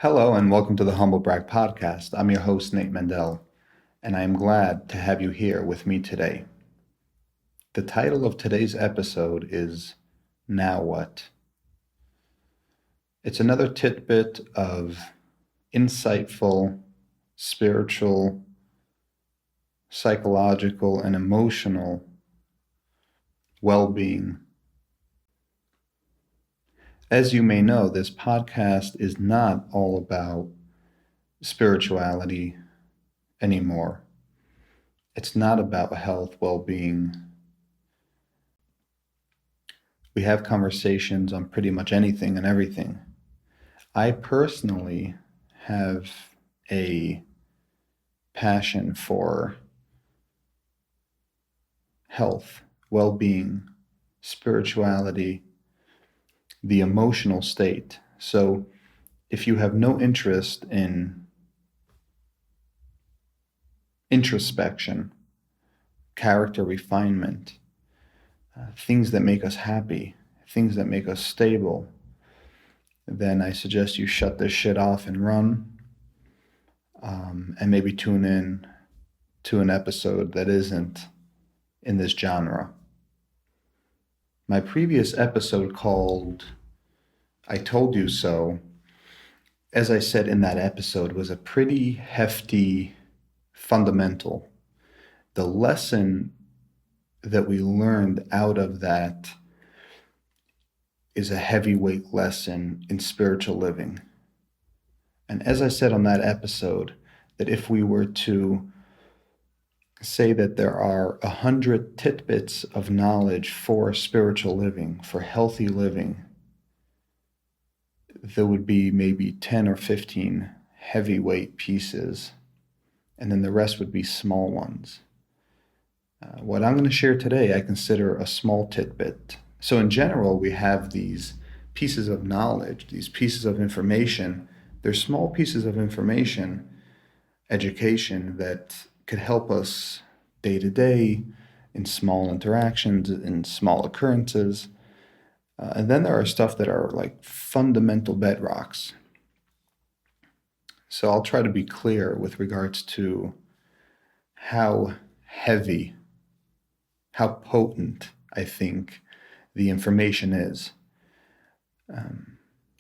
Hello and welcome to the Humble Brag Podcast. I'm your host, Nate Mendel, and I am glad to have you here with me today. The title of today's episode is Now What? It's another tidbit of insightful, spiritual, psychological, and emotional well-being. As you may know, this podcast is not all about spirituality anymore. It's not about health, well-being. We have conversations on pretty much anything and everything. I personally have a passion for health, well-being, spirituality, the emotional state. So if you have no interest in introspection, character refinement, things that make us happy, things that make us stable, then I suggest you shut this shit off and run, and maybe tune in to an episode that isn't in this genre. My previous episode called I Told You So, as I said in that episode, was a pretty hefty fundamental. The lesson that we learned out of that is a heavyweight lesson in spiritual living. And as I said on that episode, that if we were to say that there are 100 tidbits of knowledge for spiritual living, for healthy living, there would be maybe 10 or 15 heavyweight pieces, and then the rest would be small ones. What I'm going to share today, I consider a small tidbit. So in general, we have these pieces of knowledge, these pieces of information. They're small pieces of information, education that could help us day to day in small interactions, in small occurrences. And then there are stuff that are like fundamental bedrocks. So I'll try to be clear with regards to how heavy, how potent I think the information is.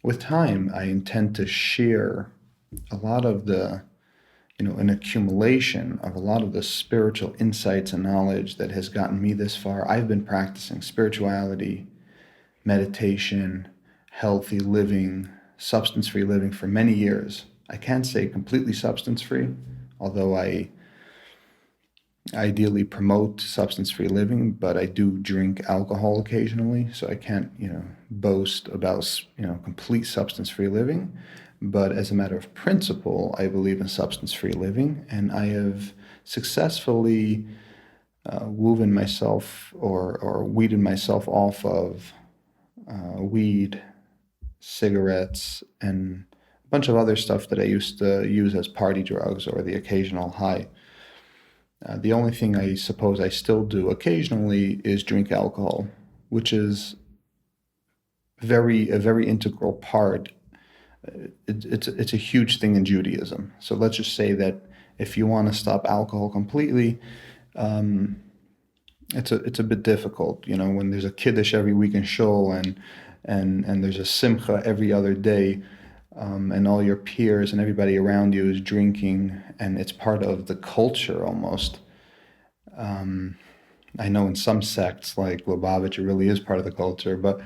With time, I intend to share a lot of an accumulation of a lot of the spiritual insights and knowledge that has gotten me this far. I've been practicing spirituality, meditation, healthy living, substance-free living for many years. I can't say completely substance-free, although I ideally promote substance-free living, but I do drink alcohol occasionally, so I can't, boast about, complete substance-free living. But as a matter of principle, I believe in substance-free living, and I have successfully woven myself or weeded myself off of weed, cigarettes, and a bunch of other stuff that I used to use as party drugs or the occasional high. The only thing I suppose I still do occasionally is drink alcohol, which is a very integral part. It's a huge thing in Judaism. So let's just say that if you want to stop alcohol completely, it's a bit difficult. When there's a kiddush every week in shul and there's a simcha every other day, and all your peers and everybody around you is drinking, and it's part of the culture almost. I know in some sects like Lubavitch, it really is part of the culture, but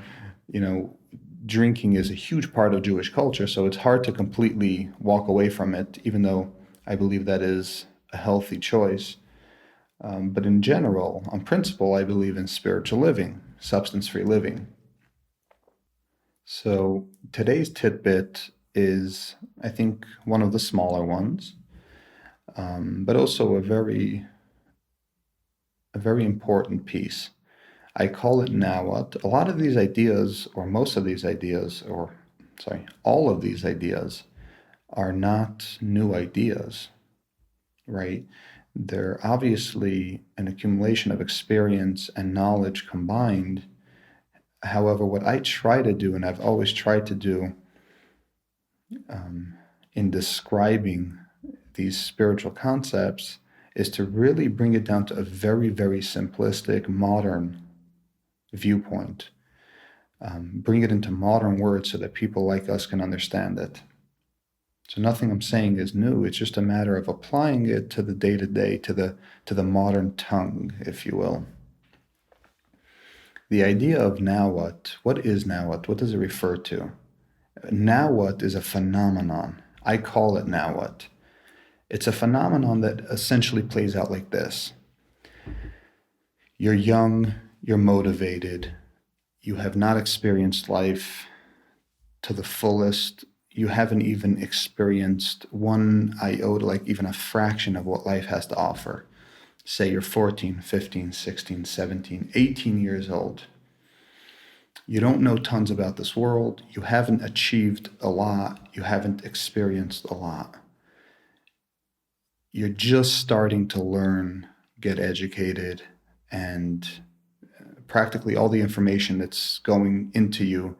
drinking is a huge part of Jewish culture, so it's hard to completely walk away from it, even though I believe that is a healthy choice. But in general, on principle, I believe in spiritual living, substance-free living. So today's tidbit is, I think, one of the smaller ones, but also a very important piece. I call it Now What. A lot of these ideas, or most of these ideas, all of these ideas are not new ideas, right? They're obviously an accumulation of experience and knowledge combined. However, what I try to do, and I've always tried to do, in describing these spiritual concepts is to really bring it down to a very, very simplistic, modern viewpoint. Bring it into modern words so that people like us can understand it. So nothing I'm saying is new. It's just a matter of applying it to the day-to-day, to the modern tongue, if you will. The idea of now what? What is now what? What does it refer to? Now what is a phenomenon. I call it now what. It's a phenomenon that essentially plays out like this. You're young, you're motivated, you have not experienced life to the fullest. You haven't even experienced one iota, like even a fraction of what life has to offer. Say you're 14, 15, 16, 17, 18 years old. You don't know tons about this world. You haven't achieved a lot. You haven't experienced a lot. You're just starting to learn, get educated, and practically all the information that's going into you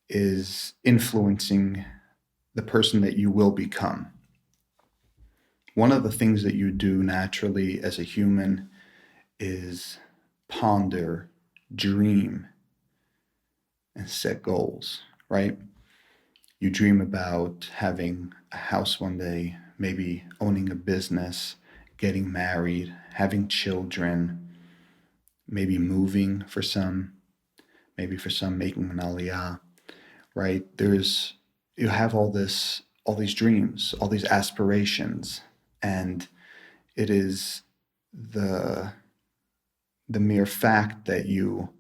is influencing the person that you will become. One of the things that you do naturally as a human is ponder, dream, and set goals, right? You dream about having a house one day, maybe owning a business, getting married, having children, maybe moving for some, maybe for some making an aliyah, right? You have all these dreams, all these aspirations, and it is the mere fact that you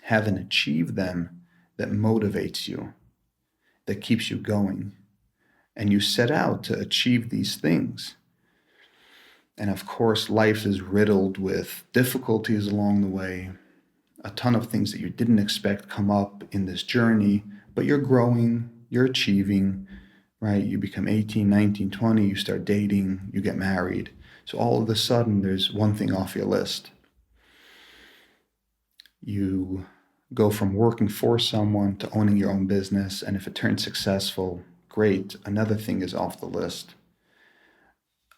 haven't achieved them that motivates you, that keeps you going. And you set out to achieve these things. And of course, life is riddled with difficulties along the way. A ton of things that you didn't expect come up in this journey, but you're growing, you're achieving, right? You become 18, 19, 20, you start dating, you get married. So all of a sudden, there's one thing off your list. You go from working for someone to owning your own business, and if it turns successful, great, another thing is off the list.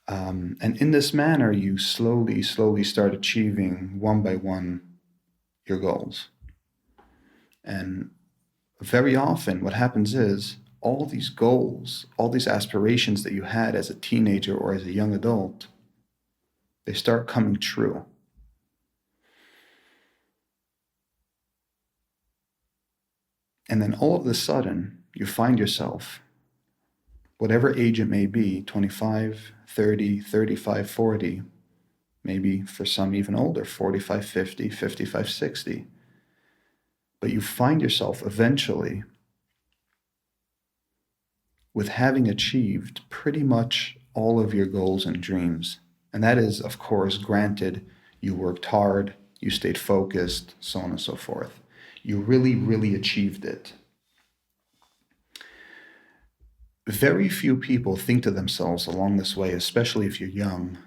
And in this manner, you slowly start achieving one by one your goals. And very often what happens is all these goals, all these aspirations that you had as a teenager or as a young adult, they start coming true. And then all of a sudden, you find yourself, whatever age it may be, 25, 30, 35, 40, maybe for some even older, 45, 50, 55, 60. But you find yourself eventually with having achieved pretty much all of your goals and dreams. And that is, of course, granted, you worked hard, you stayed focused, so on and so forth. You really achieved it. Very few people think to themselves along this way, especially if you're young,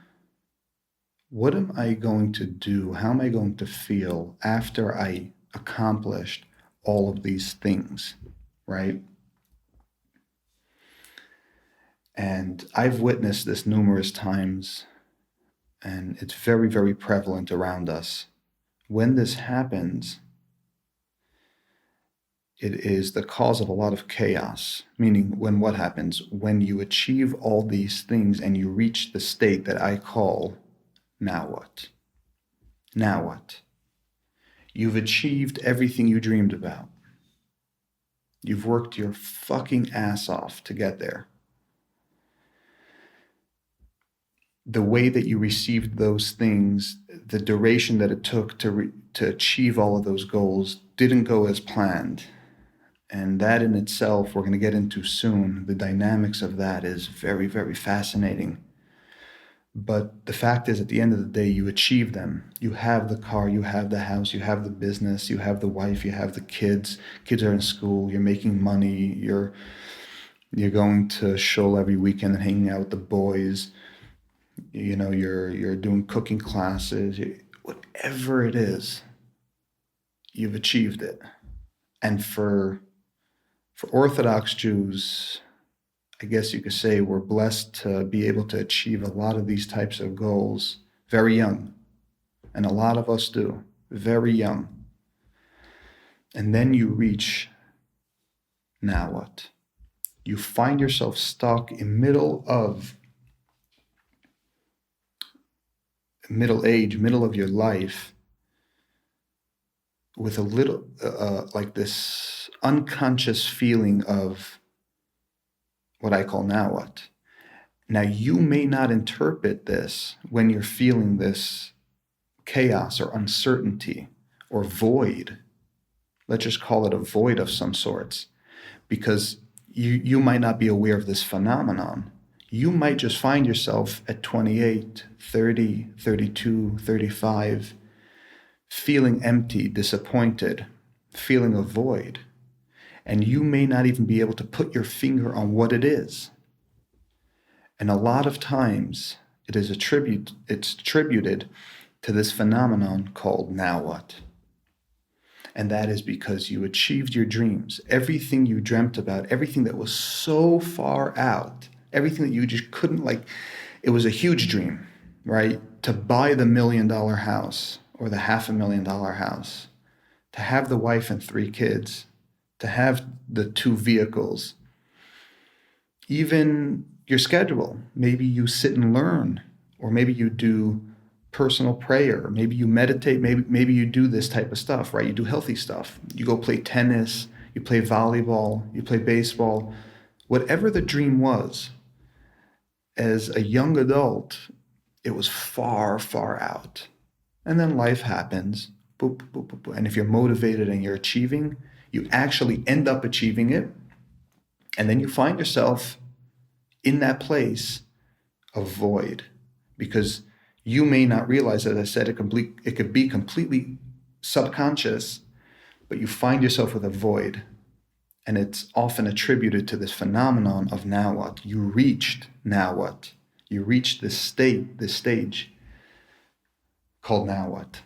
what am I going to do? How am I going to feel after I accomplished all of these things, right? And I've witnessed this numerous times, and it's very prevalent around us. When this happens, it is the cause of a lot of chaos, meaning when what happens? When you achieve all these things and you reach the state that I call, now what? Now what? You've achieved everything you dreamed about. You've worked your fucking ass off to get there. The way that you received those things, the duration that it took to achieve all of those goals didn't go as planned. And that in itself, we're going to get into soon. The dynamics of that is very fascinating. But the fact is, at the end of the day, you achieve them. You have the car, you have the house, you have the business, you have the wife, you have the kids. Kids are in school, you're making money, you're going to shul every weekend and hanging out with the boys. You know, you're doing cooking classes. Whatever it is, you've achieved it. And for Orthodox Jews, I guess you could say we're blessed to be able to achieve a lot of these types of goals very young. And a lot of us do, very young. And then you reach, now what? You find yourself stuck in middle of your life, with a little, like this unconscious feeling of what I call now what. Now, you may not interpret this when you're feeling this chaos or uncertainty or void. Let's just call it a void of some sorts, because you might not be aware of this phenomenon. You might just find yourself at 28, 30, 32, 35, feeling empty, disappointed, feeling a void. And you may not even be able to put your finger on what it is. And a lot of times it's attributed to this phenomenon called now what? And that is because you achieved your dreams. Everything you dreamt about, everything that was so far out, everything that you just couldn't, like, it was a huge dream, right? To buy the $1 million house or the $500,000 house, to have the wife and 3 kids, to have the 2 vehicles, even your schedule. Maybe you sit and learn, or maybe you do personal prayer, maybe you meditate, maybe you do this type of stuff, right? You do healthy stuff. You go play tennis, you play volleyball, you play baseball. Whatever the dream was, as a young adult, it was far, far out. And then life happens, boop, boop, boop, boop. And if you're motivated and you're achieving, you actually end up achieving it. And then you find yourself in that place of void, because you may not realize, as I said, it could be completely subconscious, but you find yourself with a void. And it's often attributed to this phenomenon of now what? You reached now what? You reached this stage called now what?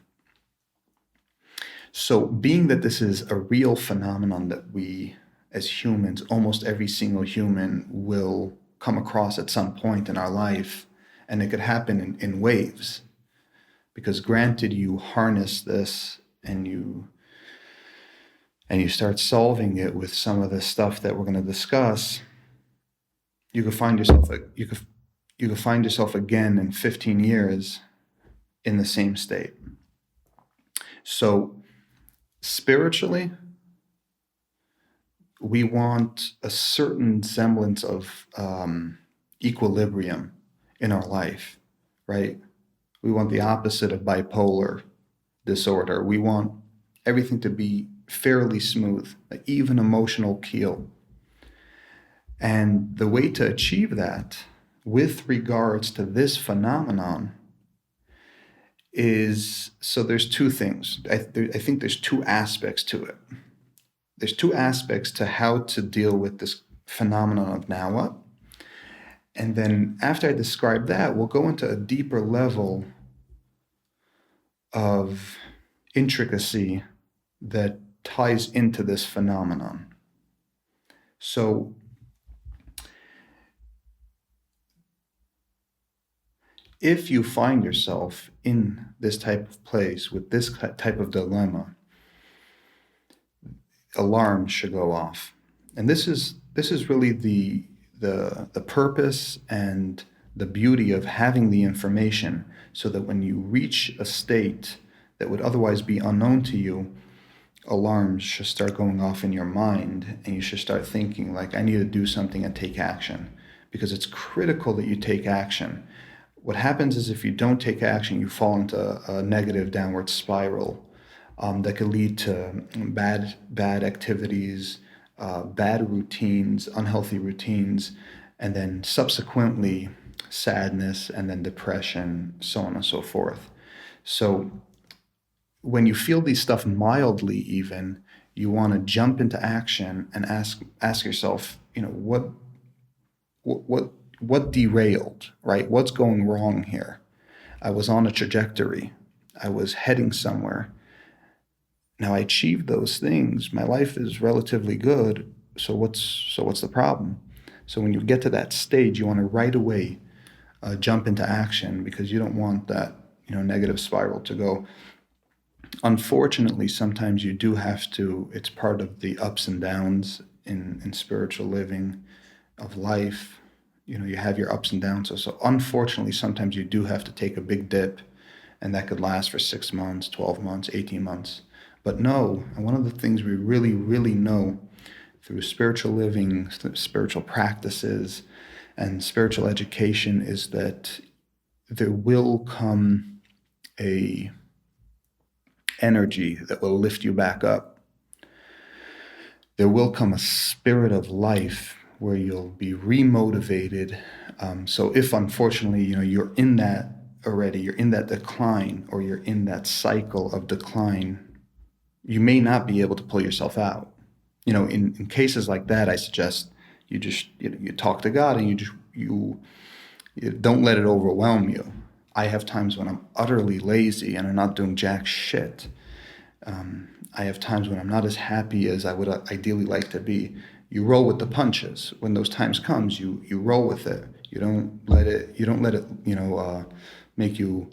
So being that this is a real phenomenon that we as humans, almost every single human, will come across at some point in our life, and it could happen in waves, because granted, you harness this and you start solving it with some of the stuff that we're going to discuss, you could find yourself again in 15 years in the same state. So spiritually, we want a certain semblance of equilibrium in our life, right? We want the opposite of bipolar disorder. We want everything to be fairly smooth, like even emotional keel. And the way to achieve that with regards to this phenomenon is, so there's 2 things. I think there's 2 aspects to it. There's 2 aspects to how to deal with this phenomenon of now what. And then after I describe that, we'll go into a deeper level of intricacy that ties into this phenomenon. So if you find yourself in this type of place with this type of dilemma, alarms should go off. And this is really the purpose and the beauty of having the information, so that when you reach a state that would otherwise be unknown to you, alarms should start going off in your mind, and you should start thinking like, I need to do something and take action, because it's critical that you take action. What happens is, if you don't take action, you fall into a negative downward spiral that could lead to bad activities, bad routines, unhealthy routines, and then subsequently sadness, and then depression, so on and so forth. So when you feel these stuff mildly, even, you want to jump into action and ask yourself, what derailed, right? What's going wrong here? I was on a trajectory. I was heading somewhere. Now I achieved those things. My life is relatively good. So what's the problem? So when you get to that stage, you want to right away jump into action, because you don't want that negative spiral to go. Unfortunately, sometimes you do have to. It's part of the ups and downs in spiritual living of life. You have your ups and downs. So unfortunately, sometimes you do have to take a big dip, and that could last for 6 months, 12 months, 18 months. But no, and one of the things we really, really know through spiritual living, spiritual practices, and spiritual education is that there will come a energy that will lift you back up. There will come a spirit of life where you'll be remotivated. So if unfortunately, you're in that already, you're in that decline, or you're in that cycle of decline, you may not be able to pull yourself out. In cases like that, I suggest you just you talk to God, and you don't let it overwhelm you. I have times when I'm utterly lazy and I'm not doing jack shit. I have times when I'm not as happy as I would ideally like to be. You roll with the punches. When those times comes, you roll with it. You don't let it make you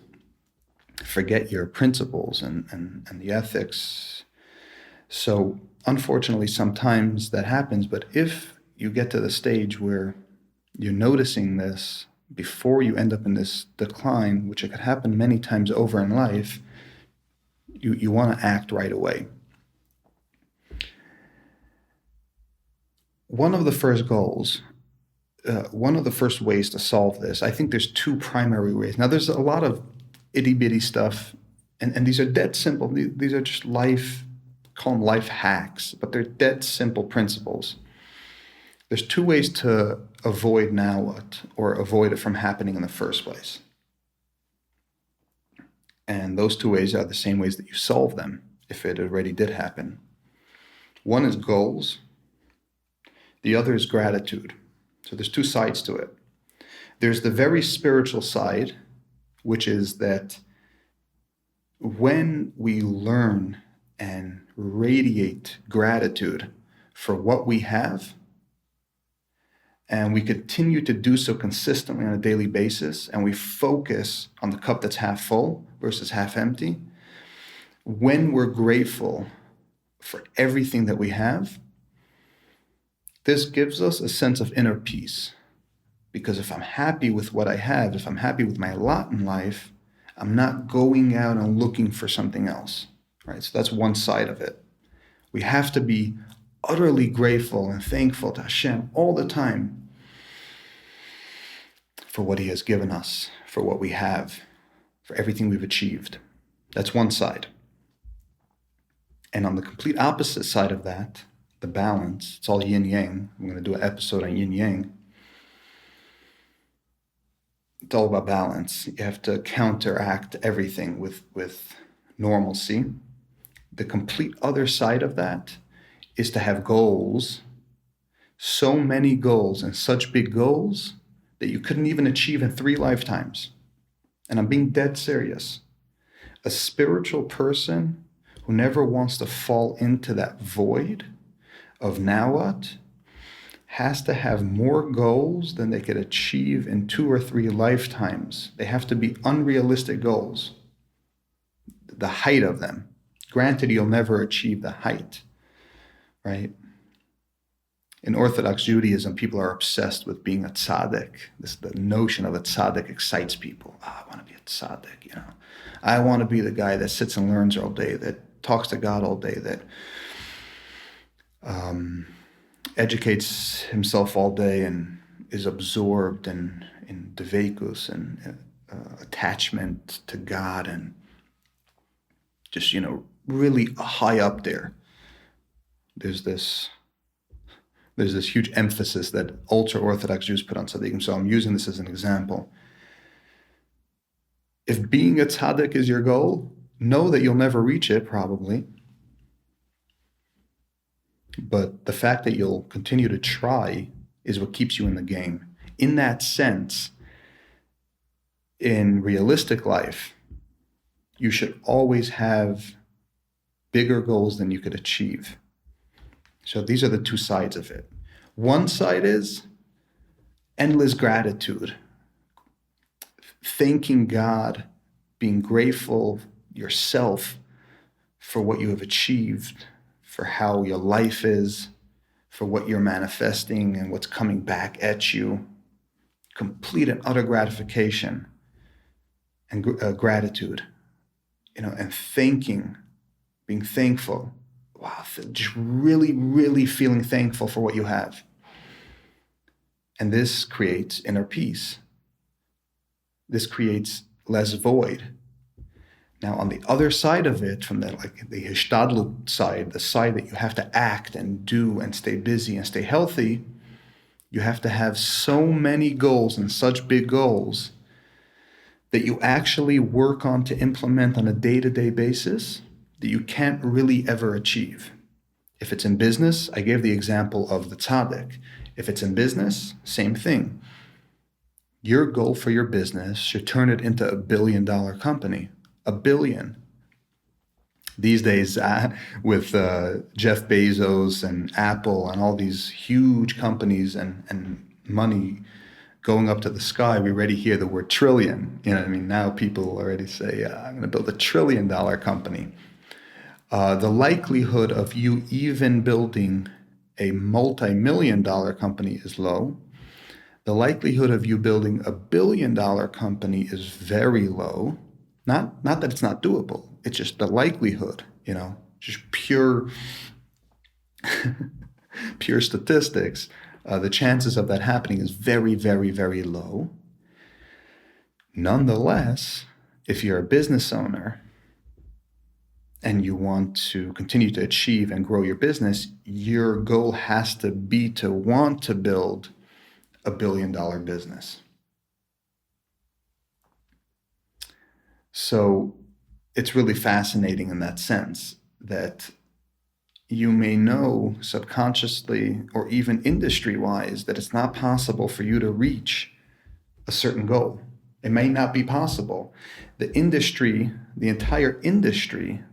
forget your principles and the ethics. So unfortunately, sometimes that happens. But if you get to the stage where you're noticing this before you end up in this decline, which it could happen many times over in life, you want to act right away. One of the first ways to solve this, I think there's two primary ways. Now, there's a lot of itty-bitty stuff, and these are dead simple. These are just call them life hacks, but they're dead simple principles. There's two ways to avoid now what, or avoid it from happening in the first place. And those two ways are the same ways that you solve them if it already did happen. One is goals. The other is gratitude. So there's two sides to it. There's the very spiritual side, which is that when we learn and radiate gratitude for what we have, and we continue to do so consistently on a daily basis, and we focus on the cup that's half full versus half empty, when we're grateful for everything that we have, this gives us a sense of inner peace. Because if I'm happy with what I have, if I'm happy with my lot in life, I'm not going out and looking for something else, right? So that's one side of it. We have to be utterly grateful and thankful to Hashem all the time for what He has given us, for what we have, for everything we've achieved. That's one side. And on the complete opposite side of that, the balance, it's all yin-yang. I'm going to do an episode on yin-yang. It's all about balance. You have to counteract everything with normalcy. The complete other side of that is to have goals, so many goals and such big goals that you couldn't even achieve in 3 lifetimes. And I'm being dead serious. A spiritual person who never wants to fall into that void of now what has to have more goals than they could achieve in 2 or 3 lifetimes. They have to be unrealistic goals, the height of them. Granted, you'll never achieve the height, right? In Orthodox Judaism, people are obsessed with being a tzaddik. The notion of a tzaddik excites people. I want to be a tzaddik, I want to be the guy that sits and learns all day, that talks to God all day, that educates himself all day and is absorbed in dveikus and attachment to God, and just, really high up there. There's this huge emphasis that ultra-Orthodox Jews put on tzaddikim. So I'm using this as an example. If being a tzaddik is your goal, know that you'll never reach it, probably. But the fact that you'll continue to try is what keeps you in the game. In that sense, in realistic life, you should always have bigger goals than you could achieve. So these are the two sides of it. One side is endless gratitude, thanking God, being grateful yourself for what you have achieved, for how your life is, for what you're manifesting and what's coming back at you. Complete and utter gratification and gratitude, and being thankful. Wow, just really, really feeling thankful for what you have. And this creates inner peace. This creates less void. Now, on the other side of it, from the Hishtadlut side, the side that you have to act and do and stay busy and stay healthy, you have to have so many goals and such big goals that you actually work on to implement on a day-to-day basis that you can't really ever achieve. If it's in business, I gave the example of the tzaddik. If it's in business, same thing. Your goal for your business should turn it into $1 billion company. $1 billion. These days, with Jeff Bezos and Apple and all these huge companies and money going up to the sky, we already hear the word trillion. Now people already say, I'm going to build $1 trillion company. The likelihood of you even building a multi-million-dollar company is low. The likelihood of you building $1 billion company is very low. Not that it's not doable. It's just the likelihood, just pure statistics. The chances of that happening is very, very, very low. Nonetheless, if you're a business owner and you want to continue to achieve and grow your business, your goal has to be to want to build $1 billion business. So it's really fascinating in that sense that you may know subconsciously or even industry-wise that it's not possible for you to reach a certain goal. It may not be possible. The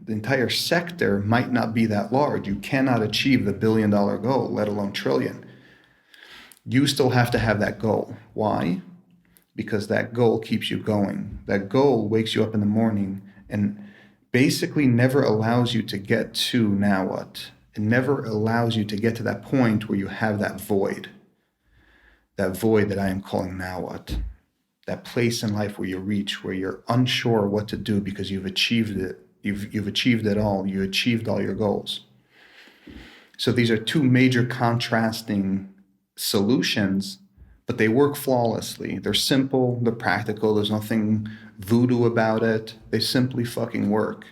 entire sector might not be that large. You cannot achieve the $1 billion goal, let alone trillion. You still have to have that goal. Why? Because that goal keeps you going. That goal wakes you up in the morning and basically never allows you to get to now what? It never allows you to get to that point where you have that void that I am calling now what? That place in life where you reach, where you're unsure what to do because you've achieved it. You've achieved it all. You achieved all your goals. So these are two major contrasting solutions, but they work flawlessly. They're simple, they're practical, there's nothing voodoo about it. They simply fucking work.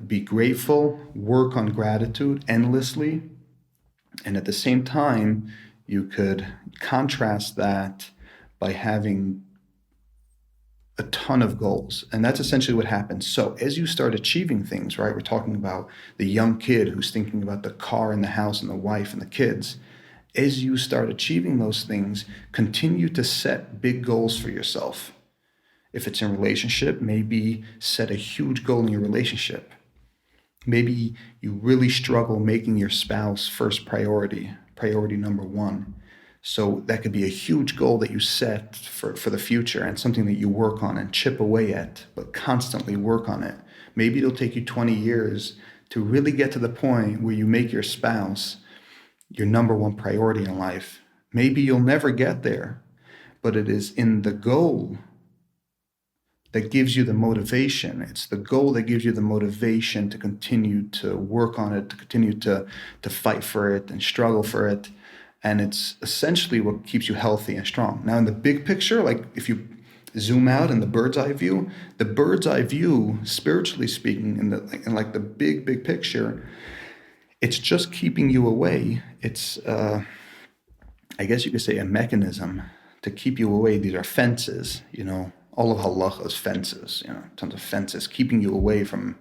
Be grateful, work on gratitude endlessly, and at the same time, you could contrast that by having a ton of goals. And that's essentially what happens. So as you start achieving things, right, we're talking about the young kid who's thinking about the car and the house and the wife and the kids. As you start achieving those things, continue to set big goals for yourself. If it's in a relationship, maybe set a huge goal in your relationship. Maybe you really struggle making your spouse first priority number one. So that could be a huge goal that you set for the future and something that you work on and chip away at, but constantly work on it. Maybe it'll take you 20 years to really get to the point where you make your spouse your number one priority in life. Maybe you'll never get there, but it is in the goal that gives you the motivation. It's the goal that gives you the motivation to continue to work on it, to continue to fight for it and struggle for it. And it's essentially what keeps you healthy and strong. Now, in the big picture, like if you zoom out in the bird's eye view, spiritually speaking, in the big picture, it's just keeping you away. It's, I guess you could say, a mechanism to keep you away. These are fences, all of halacha is fences, tons of fences, keeping you away from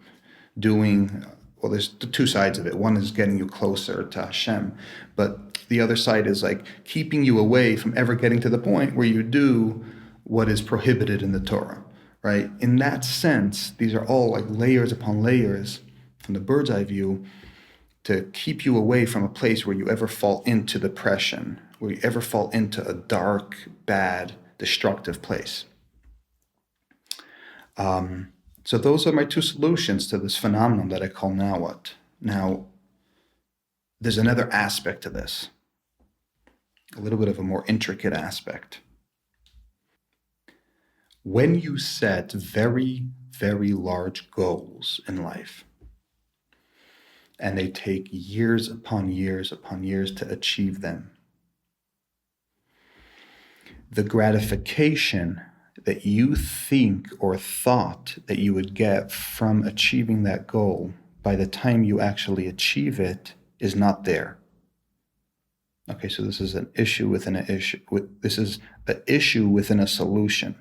doing, well, there's the two sides of it. One is getting you closer to Hashem, but the other side is like keeping you away from ever getting to the point where you do what is prohibited in the Torah, right? In that sense, these are all like layers upon layers from the bird's eye view to keep you away from a place where you ever fall into depression, we ever fall into a dark, bad, destructive place. So those are my two solutions to this phenomenon that I call now what. Now, there's another aspect to this, a little bit of a more intricate aspect. When you set very, very large goals in life, and they take years upon years upon years to achieve them, the gratification that you think or thought that you would get from achieving that goal by the time you actually achieve it is not there. Okay, so this is an issue within an issue. This is an issue within a solution,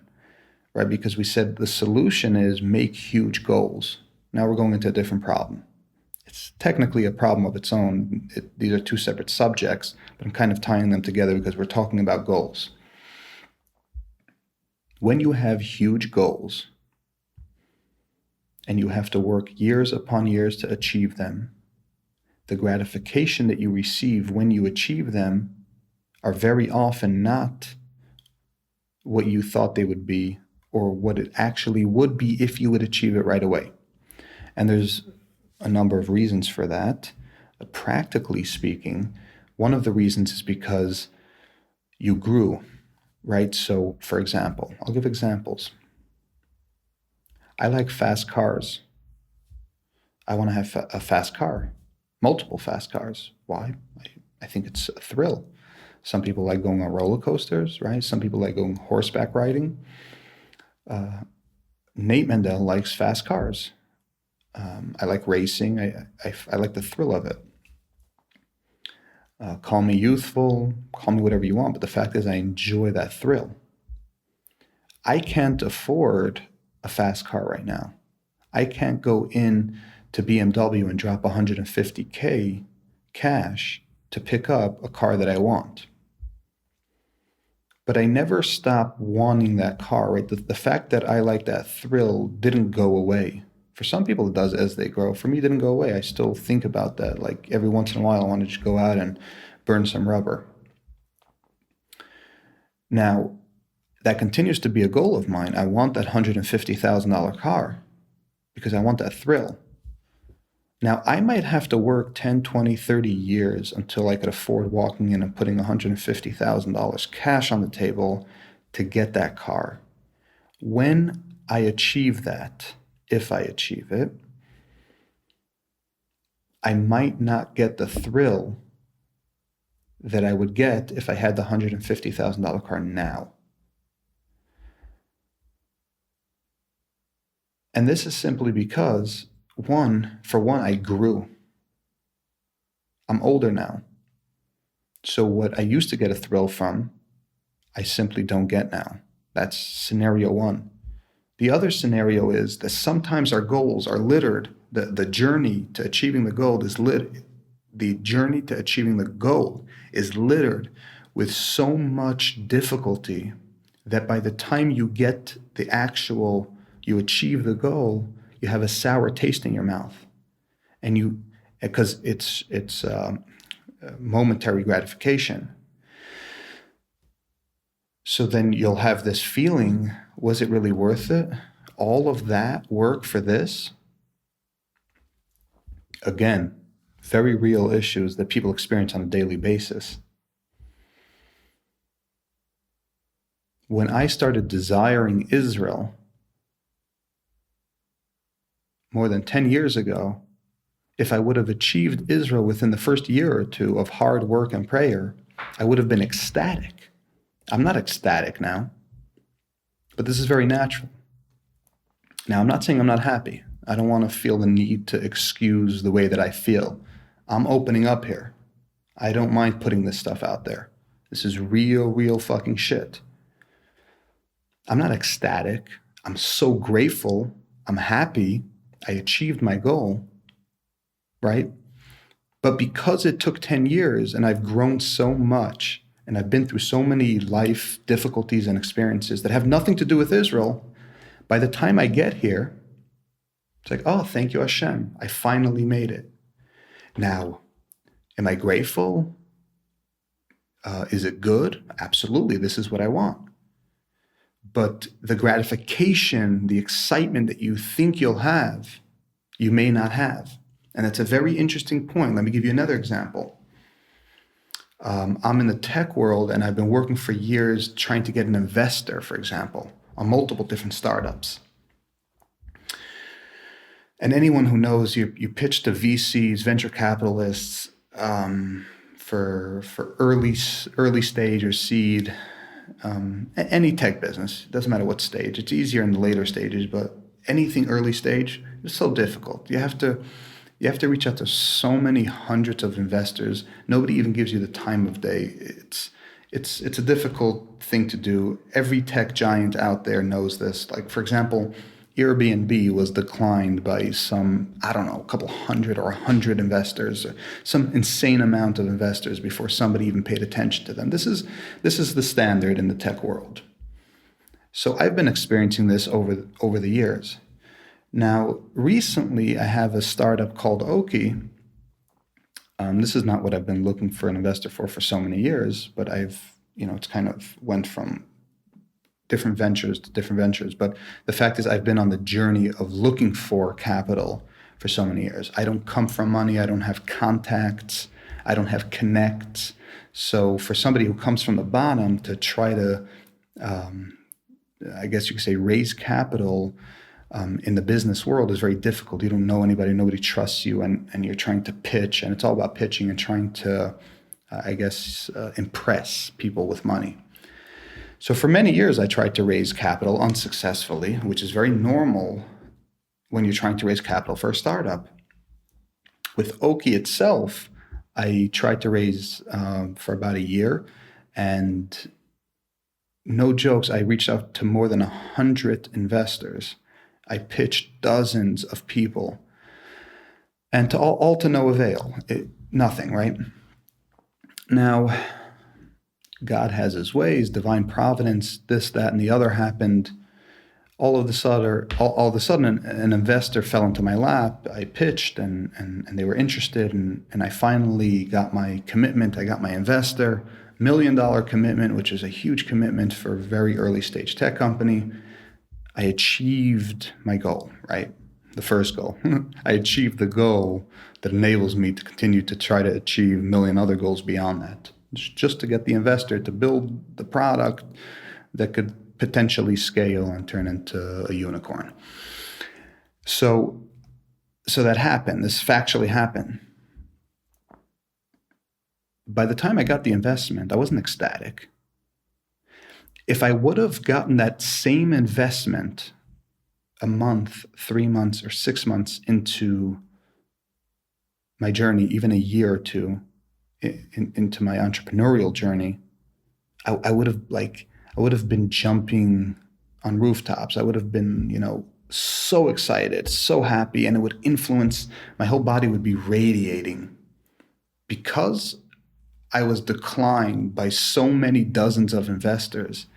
right? Because we said the solution is make huge goals. Now we're going into a different problem. It's technically a problem of its own. These are two separate subjects, but I'm kind of tying them together because we're talking about goals. When you have huge goals and you have to work years upon years to achieve them, the gratification that you receive when you achieve them are very often not what you thought they would be or what it actually would be if you would achieve it right away. And there's a number of reasons for that. Practically speaking, one of the reasons is because you grew, right? So, for example, I'll give examples. I like fast cars. I want to have a fast car, multiple fast cars. Why? I think it's a thrill. Some people like going on roller coasters, right? Some people like going horseback riding. Nate Mendel likes fast cars. I like racing. I like the thrill of it. Call me youthful, call me whatever you want, but the fact is I enjoy that thrill. I can't afford a fast car right now. I can't go in to BMW and drop $150K cash to pick up a car that I want. But I never stop wanting that car, right? The fact that I like that thrill didn't go away. For some people it does as they grow. For me, it didn't go away. I still think about that. Like every once in a while, I want to just go out and burn some rubber. Now, that continues to be a goal of mine. I want that $150,000 car because I want that thrill. Now, I might have to work 10, 20, 30 years until I could afford walking in and putting $150,000 cash on the table to get that car. When I achieve that, if I achieve it, I might not get the thrill that I would get if I had the $150,000 car now. And this is simply because, for one, I grew. I'm older now. So what I used to get a thrill from, I simply don't get now. That's scenario one. The other scenario is that sometimes our goals are littered. The journey to achieving the goal is littered. The journey to achieving the goal is littered with so much difficulty that by the time you get you achieve the goal, you have a sour taste in your mouth, and because it's momentary gratification. So then you'll have this feeling, was it really worth it? All of that work for this? Again, very real issues that people experience on a daily basis. When I started desiring Israel more than 10 years ago, if I would have achieved Israel within the first year or two of hard work and prayer, I would have been ecstatic. I'm not ecstatic now, but this is very natural. Now, I'm not saying I'm not happy. I don't want to feel the need to excuse the way that I feel. I'm opening up here. I don't mind putting this stuff out there. This is real fucking shit. I'm not ecstatic. I'm so grateful. I'm happy. I achieved my goal, right? But because it took 10 years and I've grown so much and I've been through so many life difficulties and experiences that have nothing to do with Israel, by the time I get here, it's like, oh, thank you, Hashem. I finally made it. Now, am I grateful? Is it good? Absolutely. This is what I want. But the gratification, the excitement that you think you'll have, you may not have. And that's a very interesting point. Let me give you another example. I'm in the tech world, and I've been working for years trying to get an investor, for example, on multiple different startups. And anyone who knows, you pitch to VCs, venture capitalists, for early stage or seed, any tech business. It doesn't matter what stage. It's easier in the later stages, but anything early stage is so difficult. You have to reach out to so many hundreds of investors. Nobody even gives you the time of day. It's a difficult thing to do. Every tech giant out there knows this. Like, for example, Airbnb was declined by some, I don't know, a couple hundred or 100 investors, some insane amount of investors before somebody even paid attention to them. This is the standard in the tech world. So I've been experiencing this over the years. Now, recently I have a startup called Oki. This is not what I've been looking for an investor for so many years, but it's kind of went from different ventures to different ventures. But the fact is, I've been on the journey of looking for capital for so many years. I don't come from money. I don't have contacts. I don't have connects. So for somebody who comes from the bottom to try to, I guess you could say, raise capital in the business world is very difficult. You don't know anybody. Nobody trusts you, and you're trying to pitch, and it's all about pitching and trying to, impress people with money. So for many years, I tried to raise capital unsuccessfully, which is very normal when you're trying to raise capital for a startup. With Oki itself, I tried to raise for about a year, and no jokes, I reached out to more than 100 investors. I pitched dozens of people, and all to no avail. Nothing, right? Now, God has his ways, divine providence, this, that, and the other happened. All of a sudden, an investor fell into my lap. I pitched, and they were interested, and I finally got my commitment. I got my investor, $1 million commitment, which is a huge commitment for a very early stage tech company. I achieved my goal, right? The first goal. I achieved the goal that enables me to continue to try to achieve a million other goals beyond that. Just to get the investor to build the product that could potentially scale and turn into a unicorn. So that happened. This factually happened. By the time I got the investment, I wasn't ecstatic. If I would have gotten that same investment a month, 3 months, or 6 months into my journey, even a year or two, into my entrepreneurial journey, I would have been jumping on rooftops. I would have been, so excited, so happy, and it would influence, my whole body would be radiating. Because I was declined by so many dozens of investors,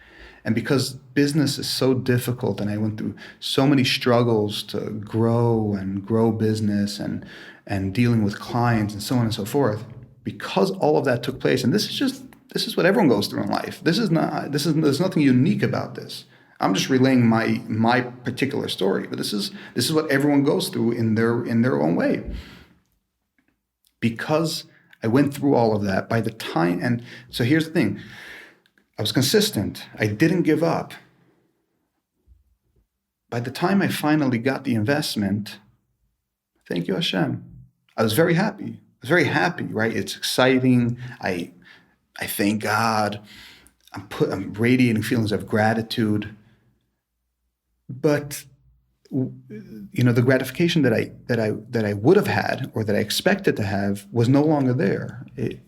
and because business is so difficult, and I went through so many struggles to grow business and dealing with clients and so on and so forth, because all of that took place, and this is what everyone goes through in life. There's nothing unique about this. I'm just relaying my particular story, but this is what everyone goes through in their own way. Because I went through all of that, by the time, and so here's the thing, I was consistent. I didn't give up. By the time I finally got the investment, thank you, Hashem, I was very happy. Right? It's exciting. I thank God. I'm radiating feelings of gratitude. But the gratification that I would have had, or that I expected to have, was no longer there. It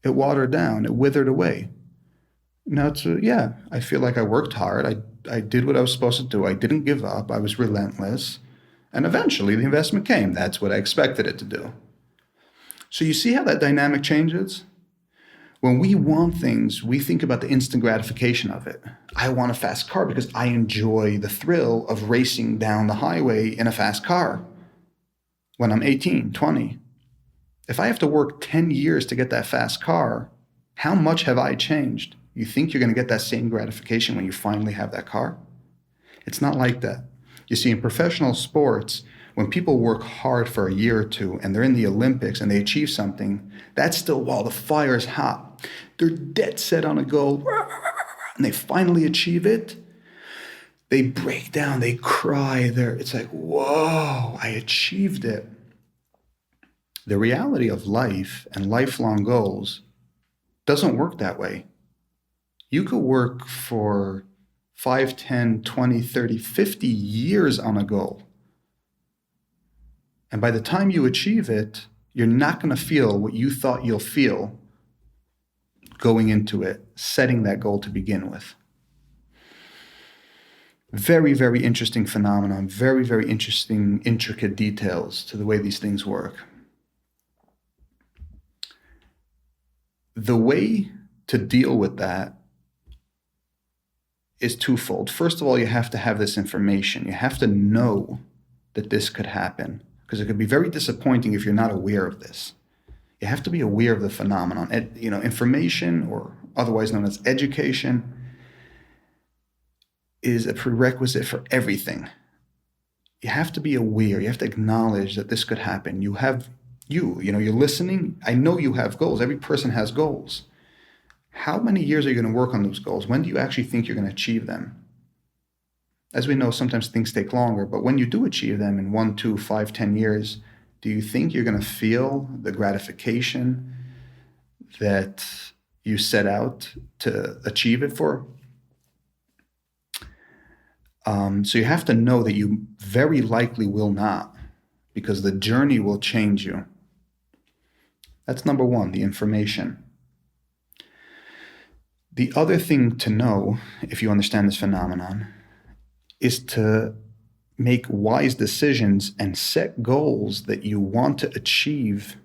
watered down. It withered away. Now I feel like I worked hard. I did what I was supposed to do. I didn't give up. I was relentless. And eventually the investment came. That's what I expected it to do. So you see how that dynamic changes? When we want things, we think about the instant gratification of it. I want a fast car because I enjoy the thrill of racing down the highway in a fast car when I'm 18, 20. If I have to work 10 years to get that fast car, How much have I changed? You think you're going to get that same gratification when you finally have that car? It's not like that. You see, in professional sports, when people work hard for a year or two and they're in the Olympics and they achieve something, that's still while the fire is hot. They're dead set on a goal and they finally achieve it. They break down, they cry. It's like, whoa, I achieved it. The reality of life and lifelong goals doesn't work that way. You could work for 5, 10, 20, 30, 50 years on a goal. And by the time you achieve it, you're not going to feel what you thought you'll feel going into it, setting that goal to begin with. Very, very interesting phenomenon, very, very interesting, intricate details to the way these things work. The way to deal with that is twofold. First of all, you have to have this information. You have to know that this could happen, because it could be very disappointing if you're not aware of this. You have to be aware of the phenomenon. Information, or otherwise known as education, is a prerequisite for everything. You have to be aware. You have to acknowledge that this could happen. You're listening. I know you have goals. Every person has goals. How many years are you going to work on those goals? When do you actually think you're going to achieve them? As we know, sometimes things take longer, but when you do achieve them in 1, 2, 5, 10 years, do you think you're going to feel the gratification that you set out to achieve it for? So you have to know that you very likely will not, because the journey will change you. That's number one, the information. The other thing to know, if you understand this phenomenon, is to make wise decisions and set goals that you want to achieve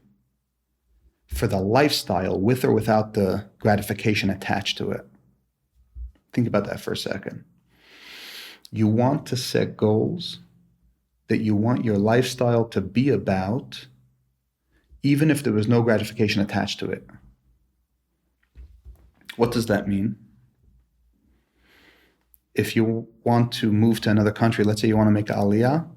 for the lifestyle, with or without the gratification attached to it. Think about that for a second. You want to set goals that you want your lifestyle to be about, even if there was no gratification attached to it. What does that mean? If you want to move to another country, let's say you want to make aliyah,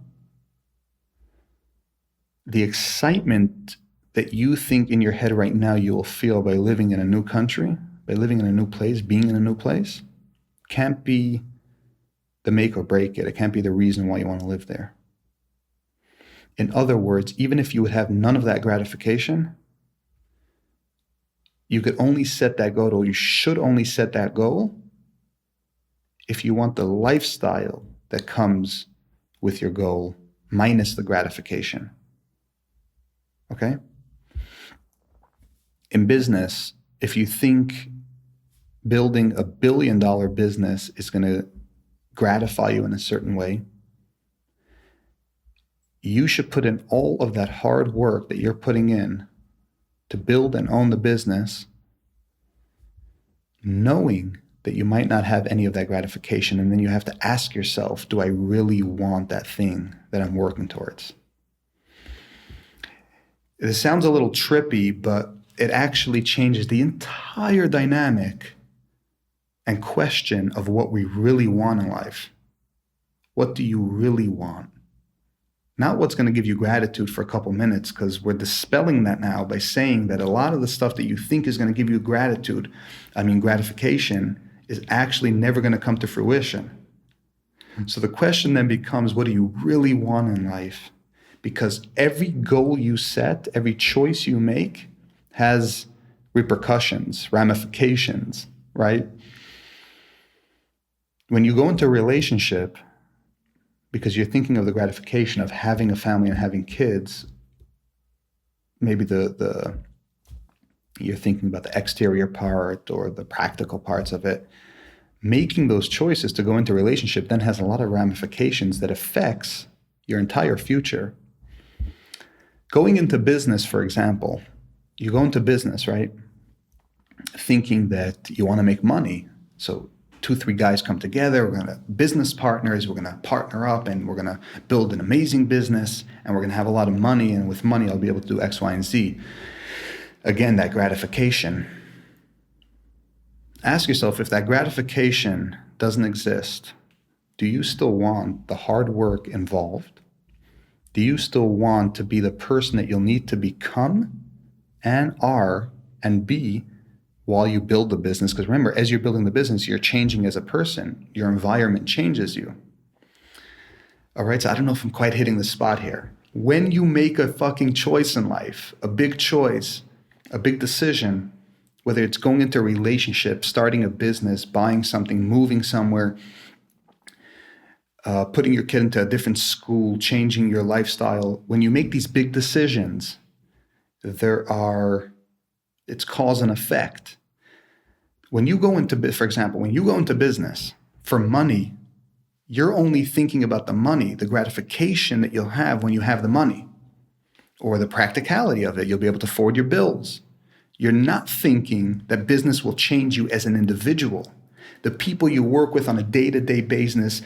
the excitement that you think in your head right now you will feel by living in a new country, by living in a new place, being in a new place, can't be the make or break it. It can't be the reason why you want to live there. In other words, even if you would have none of that gratification, you could only set that goal, or you should only set that goal if you want the lifestyle that comes with your goal minus the gratification. Okay? In business, if you think building a $1 billion business is going to gratify you in a certain way, you should put in all of that hard work that you're putting in to build and own the business, knowing that you might not have any of that gratification. And then you have to ask yourself, do I really want that thing that I'm working towards? It sounds a little trippy, but it actually changes the entire dynamic and question of what we really want in life. What do you really want? Not what's going to give you gratitude for a couple minutes, because we're dispelling that now by saying that a lot of the stuff that you think is going to give you gratification, is actually never going to come to fruition. So the question then becomes, what do you really want in life? Because every goal you set, every choice you make has repercussions, ramifications, right? When you go into a relationship, because you're thinking of the gratification of having a family and having kids, maybe you're thinking about the exterior part or the practical parts of it. Making those choices to go into a relationship then has a lot of ramifications that affects your entire future. Going into business, for example, you go into business, right? Thinking that you want to make money. So 2, 3 guys come together, we're going to business partners, we're going to partner up and we're going to build an amazing business and we're going to have a lot of money, and with money I'll be able to do X, Y, and Z. Again, that gratification. Ask yourself, if that gratification doesn't exist, do you still want the hard work involved? Do you still want to be the person that you'll need to become and are and be while you build the business? Because remember, as you're building the business, you're changing as a person. Your environment changes you. All right, so I don't know if I'm quite hitting the spot here. When you make a fucking choice in life, a big choice, a big decision, whether it's going into a relationship, starting a business, buying something, moving somewhere, putting your kid into a different school, changing your lifestyle, when you make these big decisions, it's cause and effect. When you go into, for example, when you go into business for money, you're only thinking about the money, the gratification that you'll have when you have the money, or the practicality of it. You'll be able to afford your bills. You're not thinking that business will change you as an individual. The people you work with on a day-to-day basis,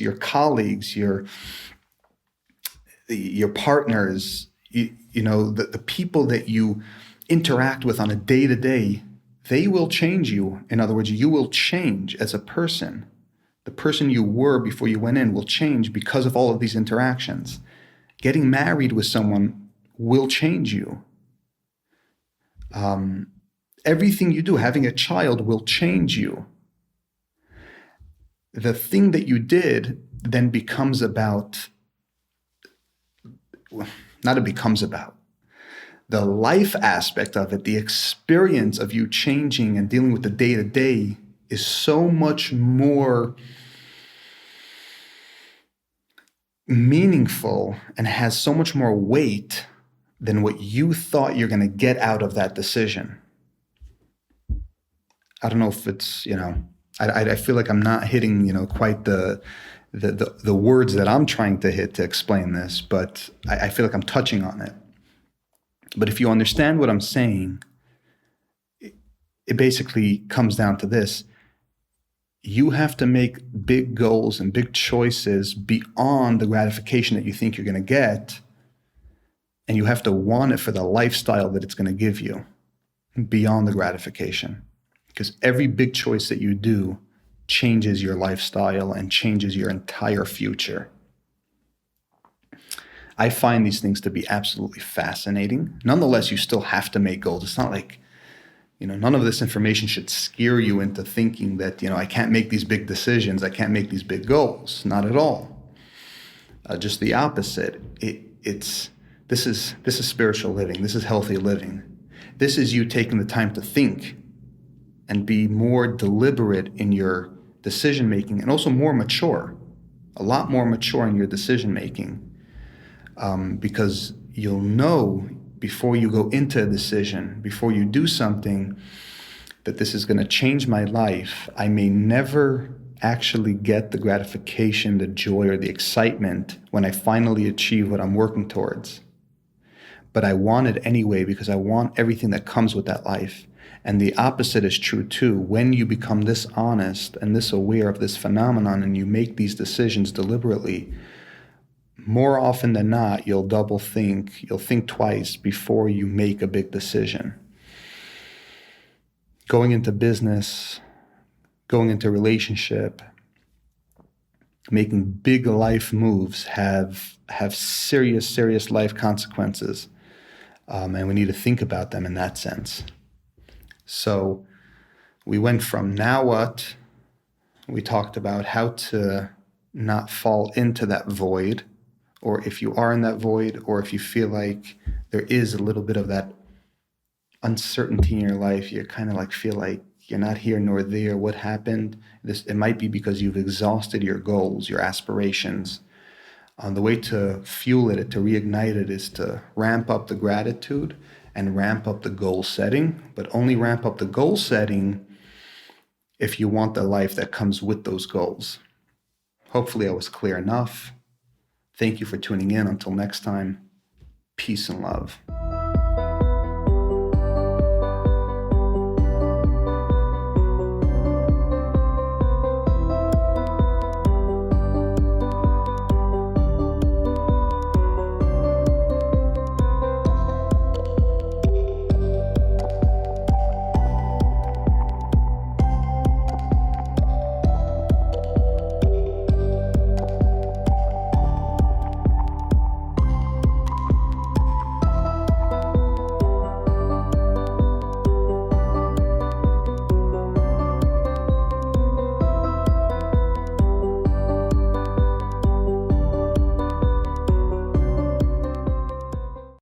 your colleagues, your partners, the people that you interact with on a day-to-day, they will change you. In other words, you will change as a person. The person you were before you went in will change because of all of these interactions. Getting married with someone will change you. Everything you do, having a child will change you. The thing that you did then becomes about, the life aspect of it, the experience of you changing and dealing with the day-to-day is so much more meaningful and has so much more weight than what you thought you're going to get out of that decision. I don't know if it's, I feel like I'm not hitting, quite the words that I'm trying to hit to explain this, but I feel like I'm touching on it. But if you understand what I'm saying, it basically comes down to this. You have to make big goals and big choices beyond the gratification that you think you're going to get, and you have to want it for the lifestyle that it's going to give you beyond the gratification. Because every big choice that you do changes your lifestyle and changes your entire future. I find these things to be absolutely fascinating. Nonetheless, you still have to make goals. It's not like, none of this information should scare you into thinking that, I can't make these big decisions. I can't make these big goals. Not at all. Just the opposite. This is spiritual living. This is healthy living. This is you taking the time to think and be more deliberate in your decision making, and also more mature, a lot more mature in your decision making, because you'll know before you go into a decision, before you do something, that this is going to change my life. I may never actually get the gratification, the joy, or the excitement when I finally achieve what I'm working towards. But I want it anyway because I want everything that comes with that life. And the opposite is true too. When you become this honest and this aware of this phenomenon and you make these decisions deliberately, more often than not, you'll think twice before you make a big decision. Going into business, going into a relationship, making big life moves have serious life consequences. And we need to think about them in that sense. So we went from now what? We talked about how to not fall into that void, or if you are in that void, or if you feel like there is a little bit of that uncertainty in your life, you kind of like feel like you're not here nor there. What happened? It might be because you've exhausted your goals, your aspirations. The way to fuel it, to reignite it, is to ramp up the gratitude and ramp up the goal setting, but only ramp up the goal setting if you want the life that comes with those goals. Hopefully I was clear enough. Thank you for tuning in. Until next time, peace and love.